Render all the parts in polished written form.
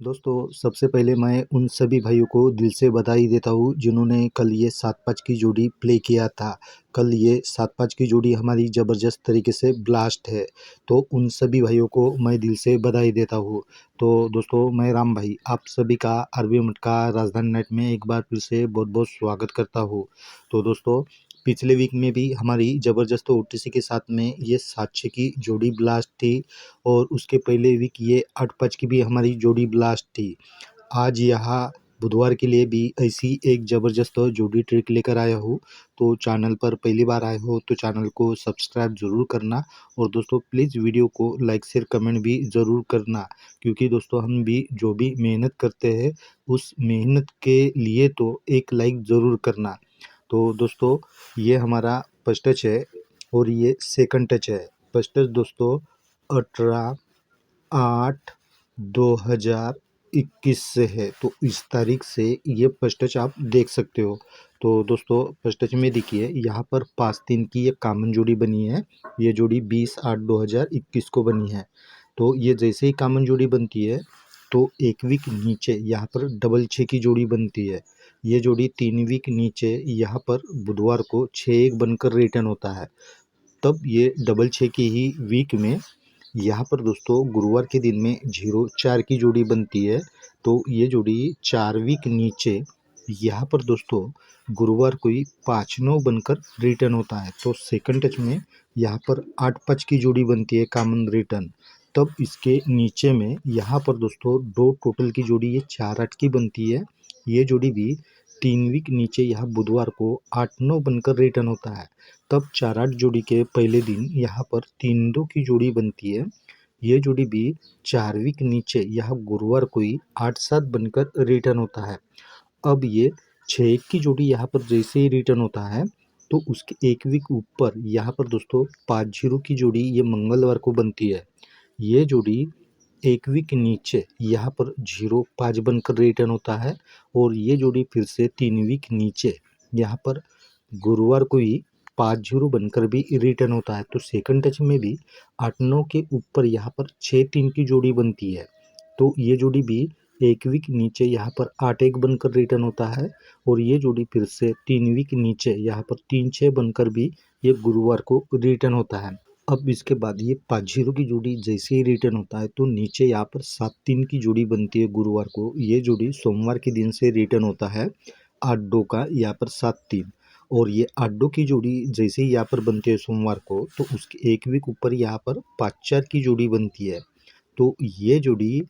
दोस्तों, सबसे पहले मैं उन सभी भाइयों को दिल से बधाई देता हूँ जिन्होंने कल ये 7-5 की जोड़ी प्ले किया था। कल ये 7-5 की जोड़ी हमारी ज़बरदस्त तरीके से ब्लास्ट है, तो उन सभी भाइयों को मैं दिल से बधाई देता हूँ। तो दोस्तों, मैं राम भाई आप सभी का आरबी मटका राजधानी नाइट में एक बार फिर से बहुत-बहुत स्वागत करता हूँ। तो दोस्तों, पिछले वीक में भी हमारी ज़बरदस्त ओटीसी के साथ में ये 7-6 की जोड़ी ब्लास्ट थी और उसके पहले वीक ये 8-5 की भी हमारी जोड़ी ब्लास्ट थी। आज यहाँ बुधवार के लिए भी ऐसी एक ज़बरदस्त जोड़ी ट्रिक लेकर आया हूँ। तो चैनल पर पहली बार आए हो तो चैनल को सब्सक्राइब ज़रूर करना और दोस्तों प्लीज़ वीडियो को लाइक शेयर कमेंट भी ज़रूर करना, क्योंकि दोस्तों हम भी जो भी मेहनत करते हैं उस मेहनत के लिए तो एक लाइक ज़रूर करना। तो दोस्तों, ये हमारा फर्स्ट टच है और ये सेकंड टच है। फर्स्ट टच दोस्तों 18/8/2021 से है, तो इस तारीख से ये फर्स्ट टच आप देख सकते हो। तो दोस्तों, फर्स्ट टच में देखिए यहाँ पर 5-3 की ये कॉमन जोड़ी बनी है। ये जोड़ी 20/8/2021 को बनी है। तो ये जैसे ही कॉमन जोड़ी बनती है तो एक वीक नीचे यहाँ पर डबल 6 की जोड़ी बनती है। ये जोड़ी 3 वीक नीचे यहाँ पर बुधवार को 6-1 बनकर रिटर्न होता है। तब ये डबल 6 की ही वीक में यहाँ पर दोस्तों गुरुवार के दिन में 0-4 की जोड़ी बनती है। तो ये जोड़ी 4 वीक नीचे यहाँ पर दोस्तों गुरुवार को ही 5-9 बनकर रिटर्न होता है। तो सेकंड टच में यहाँ पर 8-5 की जोड़ी बनती है कॉमन रिटर्न। तब इसके नीचे में यहाँ पर दोस्तों दो टोटल की जोड़ी ये 4-8 की बनती है। ये जोड़ी भी 3 वीक नीचे यहाँ बुधवार को 8-9 बनकर रिटर्न होता है। तब 4-8 जोड़ी के पहले दिन यहाँ पर 3-2 की जोड़ी बनती है। ये जोड़ी भी 4 वीक नीचे यहाँ गुरुवार को ही 8-7 बनकर रिटर्न होता है। अब ये 6-1 की जोड़ी यहाँ पर जैसे ही रिटर्न होता है तो उसके एक वीक ऊपर यहाँ पर दोस्तों 5-0 की जोड़ी ये मंगलवार को बनती है। ये जोड़ी एक वीक नीचे यहाँ पर 0-5 बनकर रिटर्न होता है और ये जोड़ी फिर से 3 वीक नीचे यहाँ पर गुरुवार को ही 5-0 बनकर भी रिटर्न होता है। तो सेकंड टच में भी 8-9 के ऊपर यहाँ पर 6-3 की जोड़ी बनती है। तो ये जोड़ी भी एक वीक नीचे यहाँ पर 8-1 बनकर रिटर्न होता है और ये जोड़ी फिर से 3 वीक नीचे यहाँ पर 3-6 बनकर भी ये गुरुवार को रिटर्न होता है। अब इसके बाद ये 5-0 की जोड़ी जैसे ही रिटर्न होता है तो नीचे यहाँ पर 7-3 की जोड़ी बनती है गुरुवार को। ये जोड़ी सोमवार के दिन से रिटर्न होता है 8-2 का यहाँ पर 7-3। और ये 8-2 की जोड़ी जैसे ही यहाँ पर बनती है सोमवार को तो उसके एक वीक ऊपर यहाँ पर 5-4 की जोड़ी बनती है। तो ये जोड़ी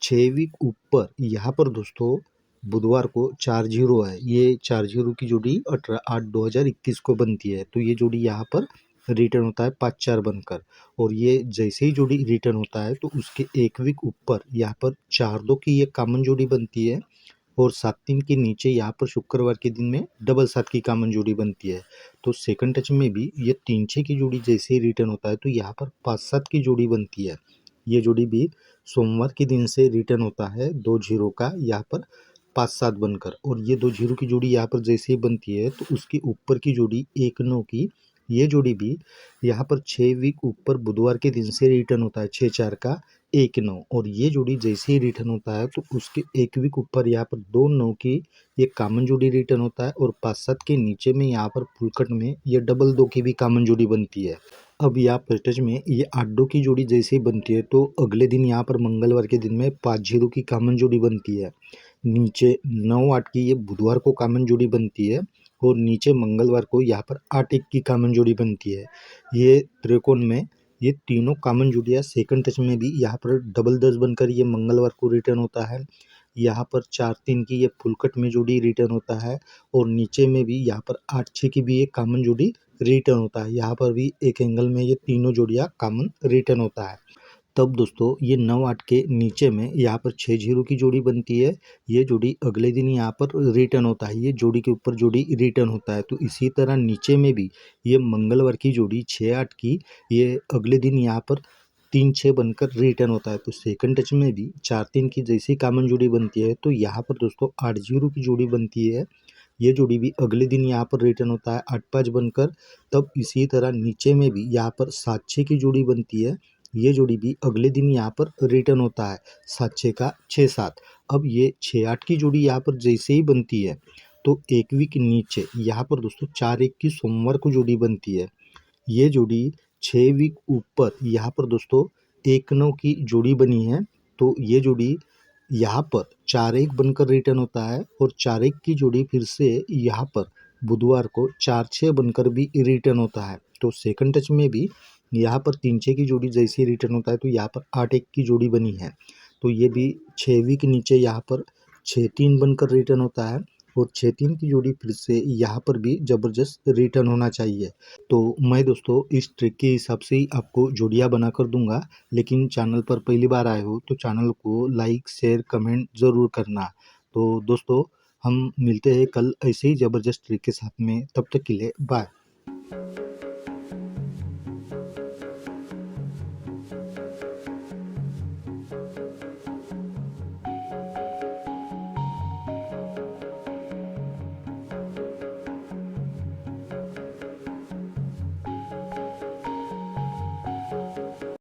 6 वीक ऊपर यहाँ पर दोस्तों बुधवार को 4-0 है। ये 4-0 की जोड़ी 18/8/2021 को बनती है। तो ये जोड़ी यहाँ पर रिटर्न होता है 5-4 बनकर और ये जैसे ही जोड़ी रिटर्न होता है तो उसके एक वीक ऊपर यहाँ पर 4-2 की ये कॉमन जोड़ी बनती है और 7-3 के नीचे यहाँ पर शुक्रवार के दिन में डबल 7 की कॉमन जोड़ी बनती है। तो सेकंड टच में भी ये 3-6 की जोड़ी जैसे ही रिटर्न होता है तो यहाँ पर 5-7 की जोड़ी बनती है। ये जोड़ी भी सोमवार के दिन से रिटर्न होता है 2-0 का यहाँ पर 5-7 बनकर और ये 2-0 की जोड़ी यहाँ पर जैसे ही बनती है तो उसके ऊपर की जोड़ी 1-9 की ये जोड़ी भी यहाँ पर 6 वीक ऊपर बुधवार के दिन से रिटर्न होता है 6-4 का 1-9 और ये जोड़ी जैसे ही रिटर्न होता है तो उसके एक वीक ऊपर यहाँ पर 2-9 की ये कॉमन जोड़ी रिटर्न होता है और 5-7 के नीचे में यहाँ पर फुल कट में ये डबल 2 की भी कॉमन जोड़ी बनती है। अब यहाँ फर्स्ट टच में ये 8-2 की जोड़ी जैसे ही बनती है तो अगले दिन यहाँ पर मंगलवार के दिन में 5-0 की कॉमन जोड़ी बनती है। नीचे 9-8 की ये बुधवार को कॉमन जोड़ी बनती है और नीचे मंगलवार को यहाँ पर 8-1 की कॉमन जोड़ी बनती है। ये त्रिकोण में ये तीनों कॉमन जोड़ियाँ सेकंड टच में भी यहाँ पर डबल 10 बनकर ये मंगलवार को रिटर्न होता है। यहाँ पर 4-3 की ये फुल कट में जोड़ी रिटर्न होता है और नीचे में भी यहाँ पर 8-6 की भी एक कॉमन जोड़ी रिटर्न होता है। यहाँ पर भी एक एंगल में ये तीनों जोड़ियाँ कॉमन रिटर्न होता है। तब दोस्तों ये 9-8 के नीचे में यहाँ पर 6-0 की जोड़ी बनती है। ये जोड़ी अगले दिन यहाँ पर रिटर्न होता है। ये जोड़ी के ऊपर जोड़ी रिटर्न होता है। तो इसी तरह नीचे में भी ये मंगलवार की जोड़ी 6-8 की ये अगले दिन यहाँ पर 3-6 बनकर रिटर्न होता है। तो सेकंड टच में भी 4-3 की जैसी कॉमन जोड़ी बनती है तो यहाँ पर दोस्तों 8-0 की जोड़ी बनती है। ये जोड़ी भी अगले दिन यहाँ पर रिटर्न होता है 8-5 बनकर। तब इसी तरह नीचे में भी यहाँ पर 7-6 की जोड़ी बनती है। ये जोड़ी भी अगले दिन यहाँ पर रिटर्न होता है 7-6 का 6-7। अब ये 6-8 की जोड़ी यहाँ पर जैसे ही बनती है तो एक वीक नीचे यहाँ पर दोस्तों 4-1 की सोमवार को जोड़ी बनती है। ये जोड़ी 6 वीक ऊपर यहाँ पर दोस्तों 1-9 की जोड़ी बनी है। तो ये जोड़ी यहाँ पर 4-1 बनकर रिटर्न होता है और 4-1 की जोड़ी फिर से यहाँ पर बुधवार को 4-6 बनकर भी रिटर्न होता है। तो सेकंड टच में भी यहाँ पर 3-6 की जोड़ी जैसे ही रिटर्न होता है तो यहाँ पर 8-1 की जोड़ी बनी है। तो ये भी 6 वीक नीचे यहाँ पर 6-3 बनकर रिटर्न होता है और 6-3 की जोड़ी फिर से यहाँ पर भी ज़बरदस्त रिटर्न होना चाहिए। तो मैं दोस्तों इस ट्रिक के हिसाब से ही आपको जोड़ियाँ बना कर दूंगा, लेकिन चैनल पर पहली बार आए हो तो चैनल को लाइक शेयर कमेंट ज़रूर करना। तो दोस्तों हम मिलते हैं कल ऐसे ही ज़बरदस्त ट्रिक के साथ में, तब तक के लिए बाय।